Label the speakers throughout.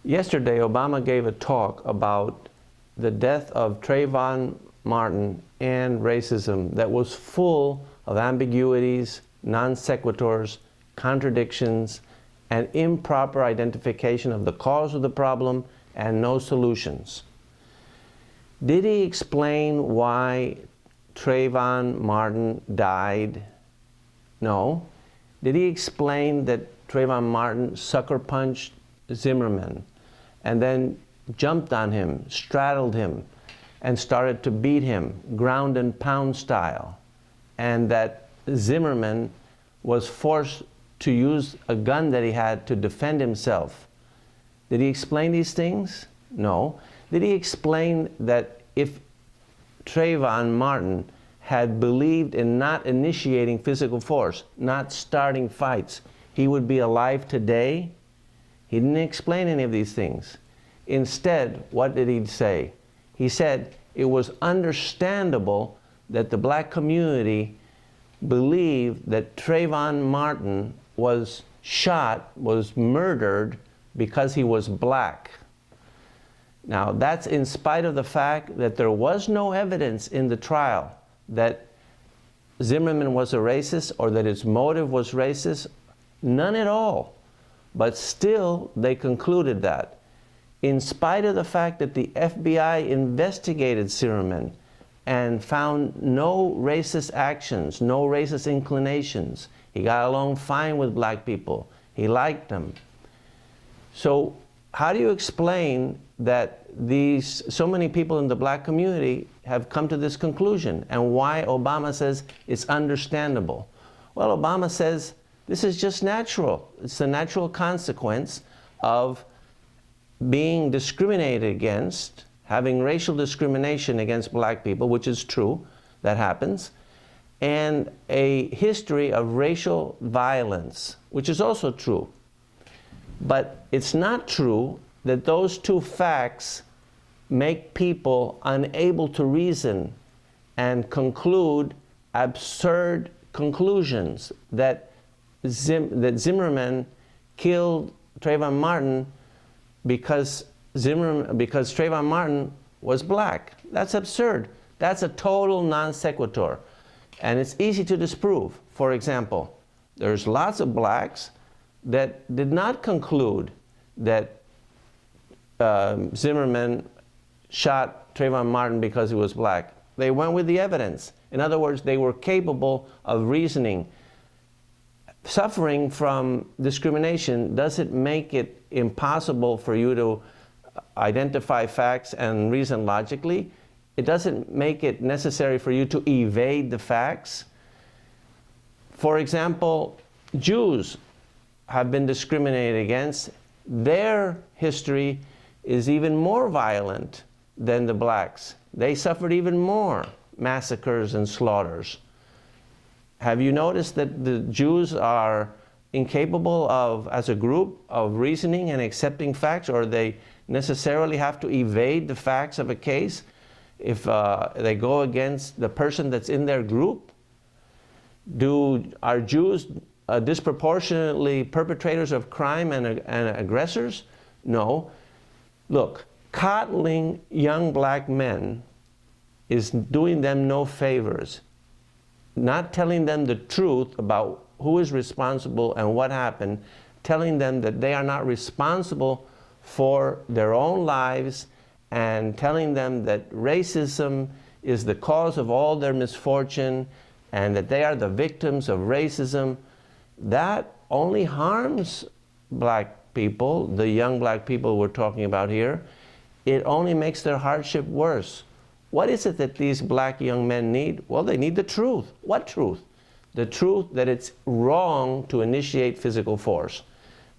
Speaker 1: Yesterday, Obama gave a talk about the death of Trayvon Martin and racism that was full of ambiguities, non sequiturs, contradictions, and improper identification of the cause of the problem and no solutions. Did he explain why Trayvon Martin died? No. Did he explain that Trayvon Martin sucker punched Zimmerman and then jumped on him, straddled him, and started to beat him, ground and pound style, and that Zimmerman was forced to use a gun that he had to defend himself? Did he explain these things? No. Did he explain that if Trayvon Martin had believed in not initiating physical force, not starting fights, he would be alive today? He didn't explain any of these things. Instead, what did he say? He said it was understandable that the black community believed that Trayvon Martin was shot, was murdered because he was black. Now, that's in spite of the fact that there was no evidence in the trial that Zimmerman was a racist or that his motive was racist. None at all. But still, they concluded that. In spite of the fact that the FBI investigated Zimmerman and found no racist actions, no racist inclinations. He got along fine with black people. He liked them. So how do you explain that so many people in the black community have come to this conclusion, and why Obama says it's understandable? Well, Obama says this is just natural. It's a natural consequence of being discriminated against, having racial discrimination against black people, which is true, that happens, and a history of racial violence, which is also true. But it's not true that those two facts make people unable to reason and conclude absurd conclusions that Zimmerman killed Trayvon Martin because Trayvon Martin was black. That's absurd. That's a total non sequitur. And it's easy to disprove. For example, there's lots of blacks that did not conclude that Zimmerman shot Trayvon Martin because he was black. They went with the evidence. In other words, they were capable of reasoning. Suffering from discrimination doesn't make it impossible for you to identify facts and reason logically. It doesn't make it necessary for you to evade the facts. For example, Jews have been discriminated against. Their history is even more violent than the blacks. They suffered even more massacres and slaughters. Have you noticed that the Jews are incapable of, as a group, of reasoning and accepting facts, or they necessarily have to evade the facts of a case if they go against the person that's in their group? Are Jews disproportionately perpetrators of crime and aggressors? No. Look, coddling young black men is doing them no favors. Not telling them the truth about who is responsible and what happened, telling them that they are not responsible for their own lives, and telling them that racism is the cause of all their misfortune and that they are the victims of racism, that only harms black people, the young black people we're talking about here. It only makes their hardship worse. What is it that these black young men need? Well, they need the truth. What truth? The truth that it's wrong to initiate physical force,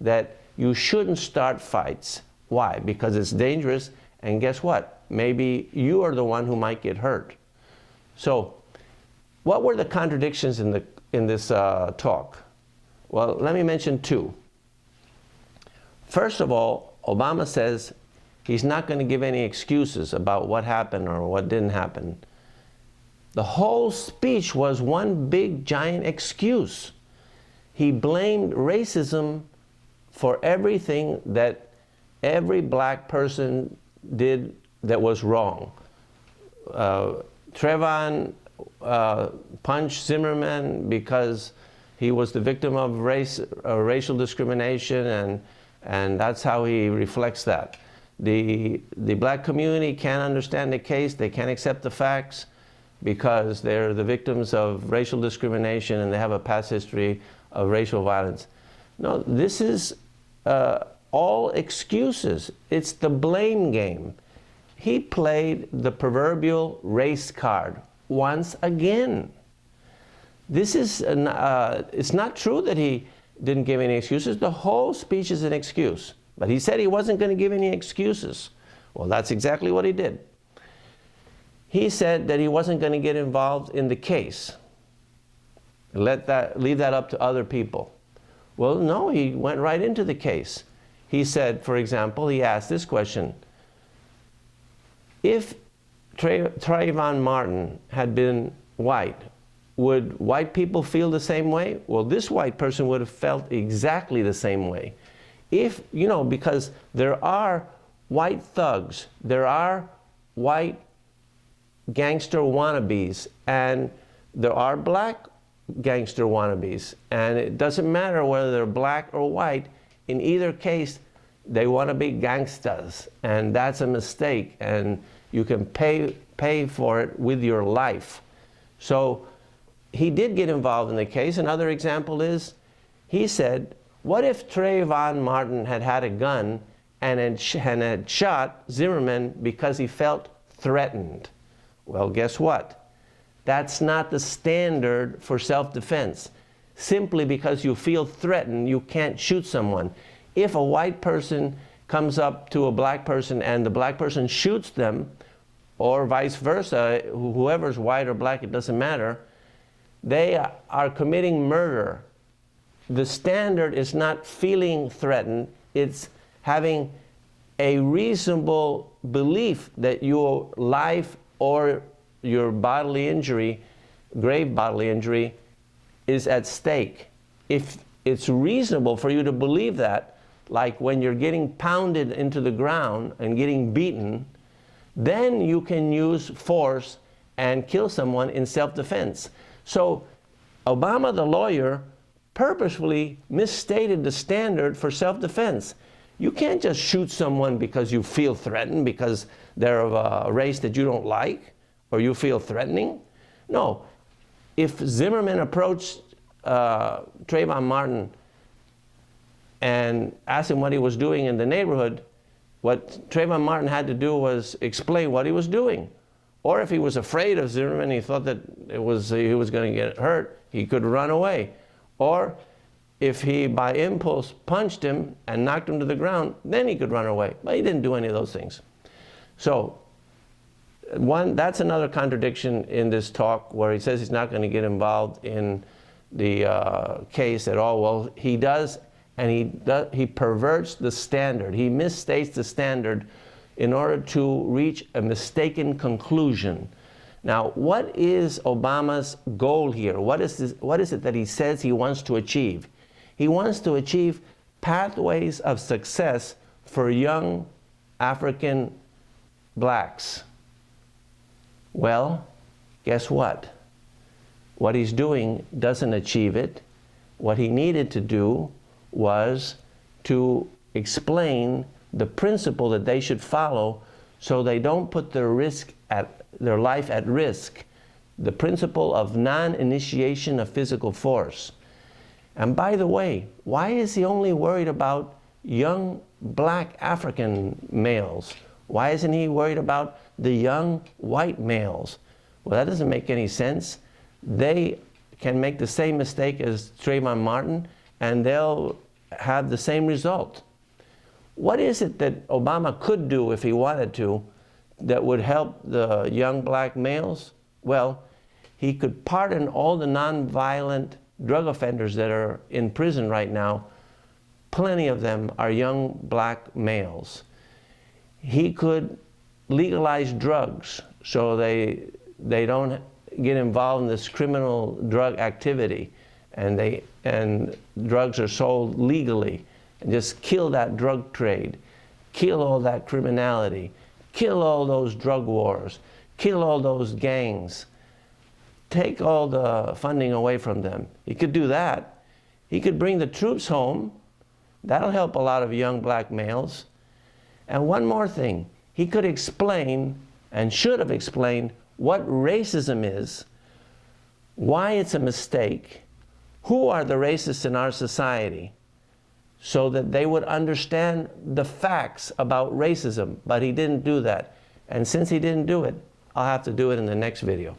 Speaker 1: that you shouldn't start fights. Why? Because it's dangerous, and guess what? Maybe you are the one who might get hurt. So, what were the contradictions in this talk? Well, let me mention two. First of all, Obama says he's not going to give any excuses about what happened or what didn't happen. The whole speech was one big giant excuse. He blamed racism for everything that every black person did that was wrong. Trayvon punched Zimmerman because he was the victim of racial discrimination, and that's how he reflects that. The black community can't understand the case, they can't accept the facts because they're the victims of racial discrimination and they have a past history of racial violence. No, this is all excuses. It's the blame game. He played the proverbial race card once again. This is, it's not true that he didn't give any excuses. The whole speech is an excuse. But he said he wasn't going to give any excuses. Well, that's exactly what he did. He said that he wasn't going to get involved in the case. Leave that up to other people. Well, no, he went right into the case. He said, for example, he asked this question: if Trayvon Martin had been white, would white people feel the same way? Well, this white person would have felt exactly the same way. If, you know, because there are white thugs, there are white gangster wannabes, and there are black gangster wannabes, and it doesn't matter whether they're black or white. In either case, they want to be gangsters, and that's a mistake, and you can pay for it with your life. So he did get involved in the case. Another example is, he said, what if Trayvon Martin had had a gun and had shot Zimmerman because he felt threatened? Well, guess what? That's not the standard for self-defense. Simply because you feel threatened, you can't shoot someone. If a white person comes up to a black person and the black person shoots them, or vice versa, whoever's white or black, it doesn't matter, they are committing murder. The standard is not feeling threatened, it's having a reasonable belief that your life or your bodily injury, grave bodily injury, is at stake. If it's reasonable for you to believe that, like when you're getting pounded into the ground and getting beaten, then you can use force and kill someone in self-defense. So Obama, the lawyer, purposefully misstated the standard for self-defense. You can't just shoot someone because you feel threatened, because they're of a race that you don't like, or you feel threatening. No, if Zimmerman approached Trayvon Martin and asked him what he was doing in the neighborhood, what Trayvon Martin had to do was explain what he was doing. Or if he was afraid of Zimmerman, he thought that he was going to get hurt, he could run away. Or if he, by impulse, punched him and knocked him to the ground, then he could run away. But he didn't do any of those things. So, that's another contradiction in this talk, where he says he's not going to get involved in the case at all. Well, he does, and he perverts the standard. He misstates the standard in order to reach a mistaken conclusion. Now, what is Obama's goal here? What is it that he says he wants to achieve? He wants to achieve pathways of success for young African blacks. Well, guess what? What he's doing doesn't achieve it. What he needed to do was to explain the principle that they should follow so they don't put their life at risk. The principle of non-initiation of physical force. And by the way, why is he only worried about young black African males? Why isn't he worried about the young white males? Well, that doesn't make any sense. They can make the same mistake as Trayvon Martin, and they'll have the same result. What is it that Obama could do if he wanted to that would help the young black males? Well, he could pardon all the nonviolent drug offenders that are in prison right now. Plenty of them are young black males. He could legalize drugs so they don't get involved in this criminal drug activity, and drugs are sold legally, and just kill that drug trade. kill all that criminality, kill all those drug wars, kill all those gangs, take all the funding away from them. He could do that. He could bring the troops home. That'll help a lot of young black males. And one more thing, he could explain, and should have explained, what racism is, why it's a mistake, who are the racists in our society, so that they would understand the facts about racism. But he didn't do that. And since he didn't do it, I'll have to do it in the next video.